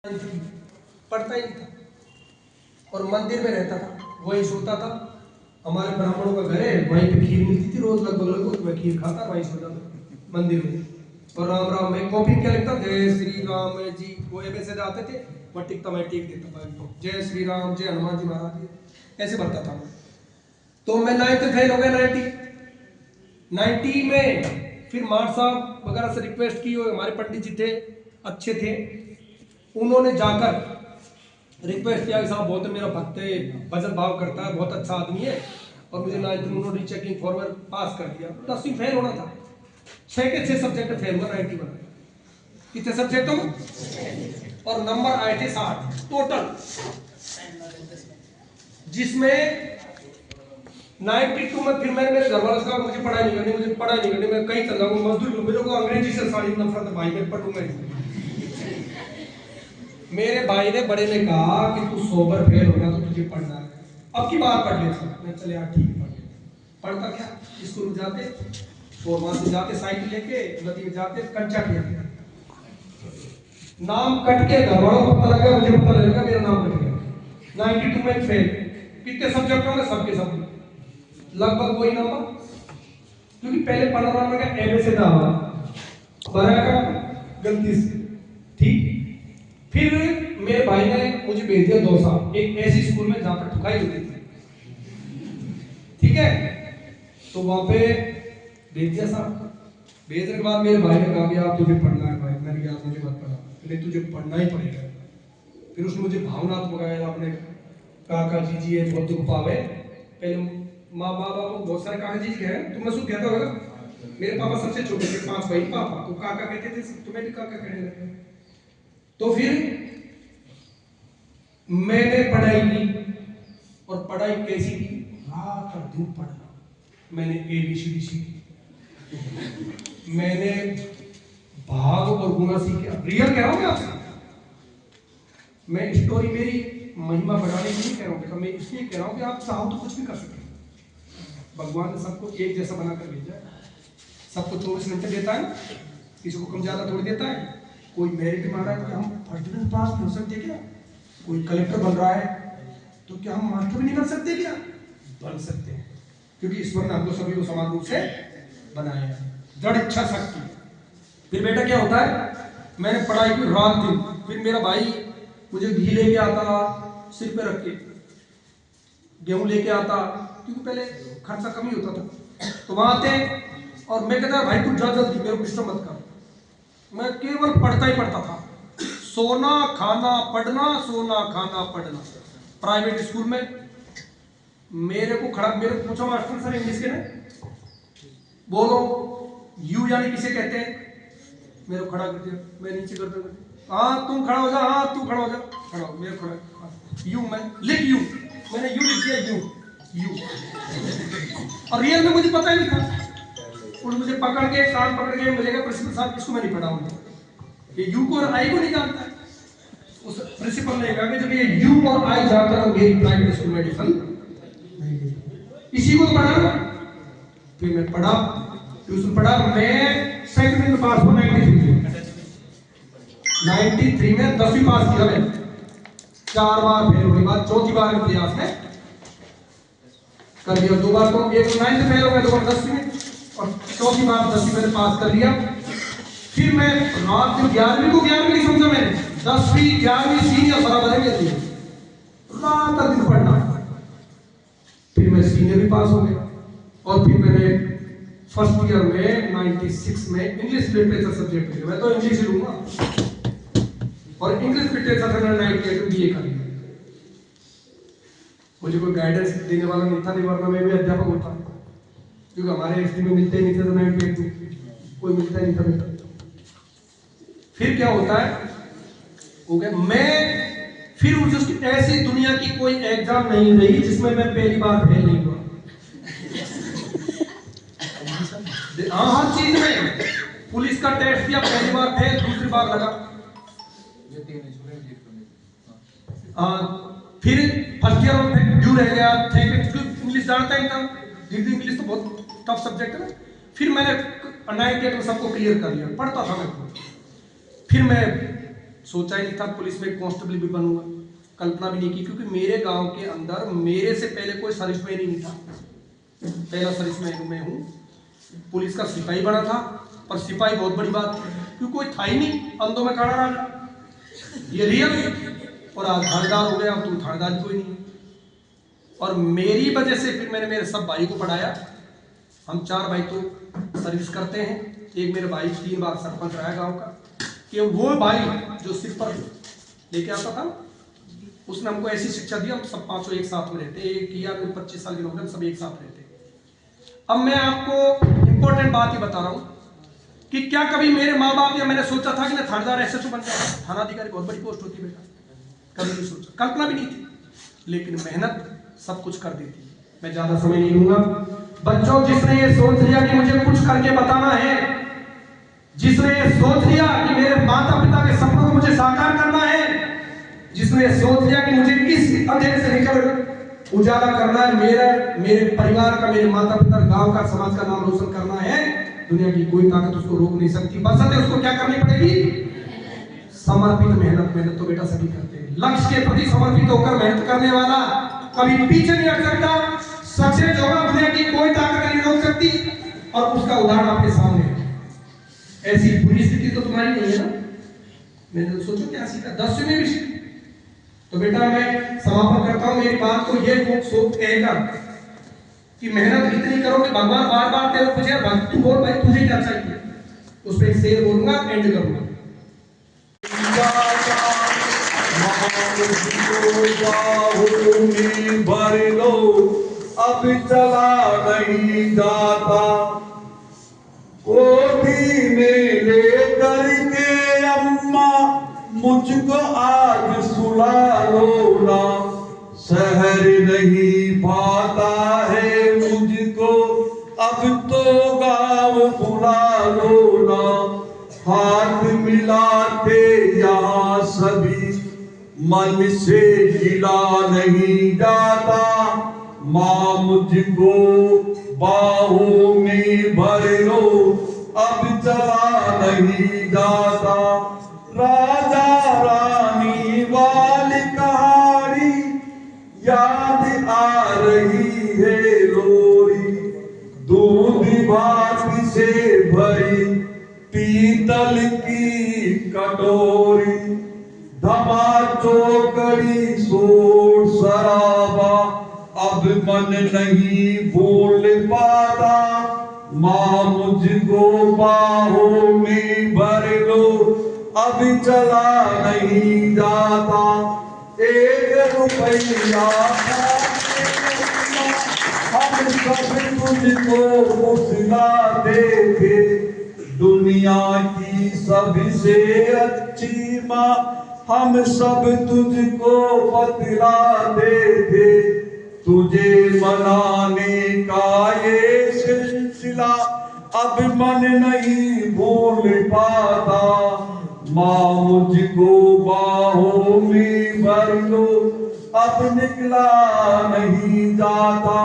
पढ़ता ही नहीं था और मंदिर में रहता था, वहीं सोता था। हमारे ब्राह्मणों का घर है, वहीं पे खीर मिलती थी रोज लगभग मैं खीर खाता, वहीं सोता था मंदिर में। और राम राम में कॉपी क्या लिखता, जय श्री राम जी, वो एमएसए आते थे, वह टिकता मैं टिक देता था, जय श्री राम, जय हनुमान जी महाराज जी, ऐसे भरता था। तो मैं 9th फेल हो गया 90 में। फिर मार साहब वगैरह से रिक्वेस्ट की, और हमारे पंडित जी थे, अच्छे थे, उन्होंने जाकर रिक्वेस्ट किया कि साहब बहुत मेरा भक्त है, भजन भाव करता है, बहुत अच्छा आदमी है, और मुझे 9th में उन्होंने चेकिंग फॉरवर्ड पास कर दिया। 10वीं फेल होना था, 6 के 6 सब्जेक्ट फेल हुआ 91। कितने सब्जेक्टों में? और नंबर आए थे 60 टोटल, जिसमें 92 में फिर मैंने मेरे घर वालों से कहा मुझे पढ़ाई नहीं करनी, मुझे पढ़ाई नहीं करनी, मैं कहीं चल जाऊंगा, मजदूरी, मेरे को अंग्रेजी से सारी नफरत है भाई, मैं पढ़ूंगा नहीं। मेरे भाई ने बड़े ने कहा कि तू सोबर फेल हो गया तो तुझे पढ़ना है, अब की बार पढ़ ले। मैं चले यार ठीक है, पढ़ता क्या, स्कूल में जाते और वहां से जाते साइकिल लेके नदी में जाते, कच्चा किया, नाम कट के घर वालों को पता लगा, मुझे पता लगा मेरा नाम कट गया। 92 में फेल, कितने सब्जेक्ट होंगे, सबके सब लगभग वही नंबर, क्योंकि पहले 15 नंबर का एमए से था, बना का गलती से, ठीक। फिर मेरे भाई ने मुझे भेज दिया दौसा, एक ऐसी स्कूल में जहां पर ठुकाई होती थी, ठीक है। तो वहां पे भेज दिया साहब, भेजने के बाद मेरे भाई ने कहा कि आप तुझे पढ़ना है भाई, मैंने कहा मुझे मत पढ़ा, नहीं तुझे पढ़ना ही पड़ेगा। फिर उसने मुझे भावनात्मक आया, अपने काका जी है बहुत दुख पावे, पहले माँ बाबा को बहुत सारे काका जी हैं, तुमने सुन कहता होगा, मेरे पापा सबसे छोटे थे, 5 भाई, पापा को काका कहते थे, तुम्हें भी काका कहने लगे। तो फिर मैंने पढ़ाई की, और पढ़ाई कैसी की, रात और दिन पढ़ना। मैंने ABCD सीखी, मैंने भाग और गुणा सीखे, रियल कह रहा हूं आपसे, मैं स्टोरी मेरी महिमा बढ़ाने के लिए कह रहा हूं, मैं इसलिए कह रहा हूं कि आप चाहो तो कुछ भी कर सकते हैं। भगवान ने सबको एक जैसा बनाकर भेजा है, सबको 24 घंटे देता है, किसी को कम ज्यादा थोड़ी देता है। कोई मेरिट मारा है कि हम फर्स्ट डिवीजन पास हो सकते क्या, कोई कलेक्टर बन रहा है तो क्या हम मास्टर भी नहीं बन सकते क्या, बन सकते हैं, क्योंकि ईश्वर ने हमको सभी को समान रूप से बनाया है, दृढ़ इच्छा शक्ति। फिर बेटा क्या होता है, मैंने पढ़ाई की रात दिन, फिर मेरा भाई मुझे घी लेके आता, सिर पे रख के गेहूं लेके आता, क्योंकि पहले खर्चा कम ही होता था, तो वहां आते, और मैं कहता भाई तू जा जल्दी, मेरे को डिस्टर्ब मत कर। मैं केवल पढ़ता ही पढ़ता था, सोना खाना पढ़ना, सोना खाना पढ़ना। प्राइवेट स्कूल में मेरे को खड़ा, मेरे को पूछा मास्टर सर इंग्लिश के ने बोलो यू यानी किसे कहते हैं, मेरे को खड़ा कर दिया, मैं नीचे करते करते, हाँ तुम खड़ा हो जा, हाँ तू खड़ा हो जा, खड़ा हो, मेरे खड़ा, यू, मैं लिख यू, मैंने यू लिख दिया, यू, और रियल में मुझे पता ही नहीं था। और मुझे पकड़ के कान पकड़ के मिलेगा प्रिंसिपल साहब, इसको मैं नहीं पढ़ाऊंगा, ये यू को और आई को नहीं जानता है। उस प्रिंसिपल ने कहा कि जब ये यू और आई जानता तो मेरी प्राइवेट स्कूल में एडमिशन नहीं, इसी को पढ़ा। फिर मैं पढ़ा, ट्यूशन पढ़ा, मैं सेकंड में पास हुआ 93 में, 10वीं पास किया मैं, 4 बार फेल होने के बाद चौथी बार के प्रयास में कर लिया, 2 बार तो एक 9th फेल हो गया, 2 बार 10वीं में, और चौथी बार 10वीं मैंने पास कर लिया। फिर मैं रात दिन 11वीं को 11वीं नहीं समझा मैंने, 10वीं 11वीं सीनियर बराबर है मेरे लिए, रात दिन पढ़ना। फिर मैं सीनियर भी पास हो गया, और फिर मैंने फर्स्ट ईयर में 96 में इंग्लिश लिटरेचर सब्जेक्ट लिया, मैं तो इंग्लिश लूंगा, और इंग्लिश लिटरेचर से मैंने 98 में BA कर लिया। मुझे कोई गाइडेंस देने वाला नहीं था, नहीं वरना मैं भी अध्यापक होता, क्योंकि हमारे SD में मिलते ही नहीं थे, तो 98 में कोई मिलता ही नहीं था बेटा। फिर क्या होता है, हो गया मैं, फिर उसकी ऐसी दुनिया की कोई एग्जाम नहीं रही जिसमें मैं पहली बार फेल नहीं हुआ। हाँ, हर चीज में, पुलिस का टेस्ट दिया, पहली बार फेल, दूसरी बार लगा, फिर फर्स्ट ईयर में ड्यू रह गया, इंग्लिश जानता ही था, हिंदी इंग्लिश तो बहुत टफ सब्जेक्ट है ना। फिर मैंने 98 में सबको क्लियर कर लिया, पढ़ता था मैं, फिर मैं सोचा ही नहीं था पुलिस में कांस्टेबल भी बनूंगा, कल्पना भी नहीं की, क्योंकि मेरे गांव के अंदर मेरे से पहले कोई सर्विसमैन ही नहीं था। पहला सर्विसमैन मैं हूँ। पुलिस का सिपाही बना था, पर सिपाही बहुत बड़ी बात थी क्योंकि कोई था ही नहीं, अंधों में खड़ा रहा, ये रियल। और आज थानेदार हो गया, अब तुम थानेदार कोई नहीं। और मेरी वजह से फिर मैंने मेरे सब भाई को पढ़ाया। हम 4 भाई तो सर्विस करते हैं। एक मेरे भाई 3 बार सरपंच रहा गांव का, कि वो भाई जो सिर पर लेके आता था, उसने हमको ऐसी शिक्षा दी, हम सब 5 एक साथ में रहते। एक किया 25 साल की नौकरी, हम सब एक साथ रहते। अब मैं आपको इंपॉर्टेंट बात ही बता रहा हूँ कि क्या कभी मेरे माँ बाप या मैंने सोचा था कि मैं थानेदार SHO बन जाऊँ? थानाधिकारी बहुत बड़ी पोस्ट होती है बेटा, कभी नहीं सोचा, कल्पना भी नहीं थी। लेकिन मेहनत सब कुछ कर देती है। मैं ज्यादा समय नहीं लूंगा। बच्चों, जिसने ये सोच लिया कि मुझे कुछ करके बताना है, जिसने ये सोच लिया कि मेरे माता पिता के सपनों को मुझे साकार करना है, जिसने ये सोच लिया कि मुझे इस अंधेरे से निकल उजाला करना है, मेरे परिवार का, मेरे माता पिता, गांव का, समाज का नाम रोशन करना है, दुनिया की कोई ताकत उसको रोक नहीं सकती। बशर्ते उसको क्या करनी पड़ेगी? समर्पित मेहनत। मेहनत तो बेटा सभी करते हैं। लक्ष्य के प्रति समर्पित होकर मेहनत करने वाला कभी पीछे नहीं हट सकता। सक्सेस होगा, दुनिया की कोई ताकत नहीं रोक सकती। और उसका उदाहरण आपके सामने है। ऐसी बुरी स्थिति तो तुम्हारी नहीं है ना? मैंने तो सोचो क्या सीखा, 10वीं में भी सीखा। तो बेटा मैं समापन करता हूं मेरी बात को ये सोच कहकर कि मेहनत इतनी करो कि भगवान बार बार तेरे पूछे, भक्त तू बोल भाई तुझे क्या चाहिए, उस पर एक शेर बोलूंगा, एंड करूंगा। भर लो अब चला नहीं जाता, कोठी में लेकर के अम्मा मुझको आज सुला लो ना, शहर नहीं पाता है मुझको अब तो गाँव बुला लो ना, हाथ मिलाते यहाँ सभी मन से गिला नहीं जाता, माँ मुझको बाहों में भर लो अब चला नहीं जाता, राजा रानी वाली कहानी याद आ रही है लोरी, दूध भात से भरी पीतल की कटोरी, धमा चौकड़ी सोर शराबा अब मन नहीं भूल पाता, माँ मुझको बाहों में भर लो अब चला नहीं जाता, 1 रुपया हम सब तुझको फुसलाते थे, दुनिया की सबसे अच्छी माँ हम सब तुझको बतलाते थे, तुझे मनाने का ये सिलसिला अब मन नहीं भूल पाता, माँ मुझको बाहों में भर लो अब निकला नहीं जाता।